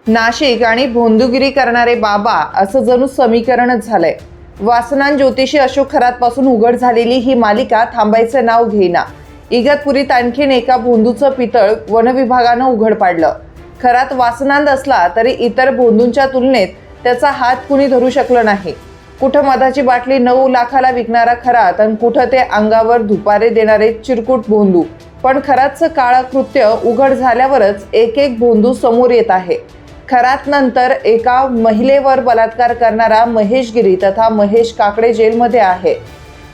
नाशिक आणि भोंदूगिरी करणारे बाबा असं जणू समीकरणच झालंय। वासनान ज्योतिषी अशोक खरातपासून उघड झालेली ही मालिका थांबायचं नाव घेईना। इगतपुरीत आणखीन एका भोंदूचं पितळ वनविभागानं उघड पाडलं। खरात वासनांद असला तरी इतर भोंदूंच्या तुलनेत त्याचा हात कुणी धरू शकलं नाही। कुठं मधाची बाटली 9 लाखाला विकणारा खरात आणि कुठं ते अंगावर धुपारे देणारे चिरकुट भोंदू। पण खरातचं काळं कृत्य उघड झाल्यावरच एक एक भोंदू समोर येत आहे। खरात नंतर एका महिलेवर बलात्कार करणारा महेश गिरी तथा महेश काकडे जेलमध्ये आहे।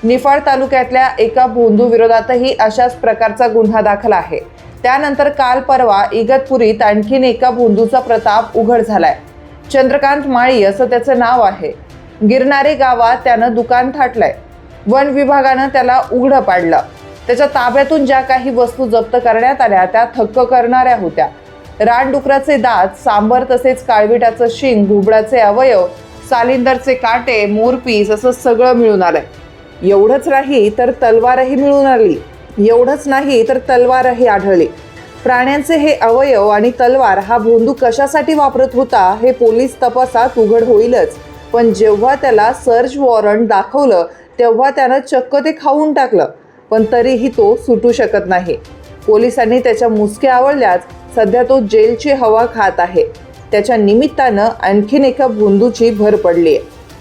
निफाड तालुक्यातल्या एका भोंदू विरोधातही अशाच प्रकारचा गुन्हा दाखल आहे। त्यानंतर काल परवा इगतपुरीत आणखीन एका भोंदूचा प्रताप उघड झालाय। चंद्रकांत माळी असं त्याचं नाव आहे। गिरनारे गावात त्यानं दुकान थाटलंय। वन विभागानं त्याला उघडं पाडलं। त्याच्या ताब्यातून ज्या काही वस्तू जप्त करण्यात आल्या त्या थक्क करणाऱ्या होत्या। रानडुकराचे दात, सांबर तसेच काळविटाचं शिंग, घुबडाचे अवयव, सालिंदरचे काटे, मोरपीस असं सगळं मिळून आलंय। एवढंच नाही तर तलवारही मिळून आली। एवढंच नाही तर तलवारही आढळली। प्राण्यांचे हे अवयव आणि तलवार हा भोंदू कशासाठी वापरत होता हे पोलीस तपासात उघड होईलच। पण जेव्हा त्याला सर्च वॉरंट दाखवलं तेव्हा त्यानं चक्क ते खाऊन टाकलं। पण तरीही तो सुटू शकत नाही। पोलिसांनी त्याच्या मुसक्या आवळल्याच सध्या तो जेलची हवा खात आहे। त्याच्या निमित्तानं आणखीन एका भोंदूची भर पडली आहे।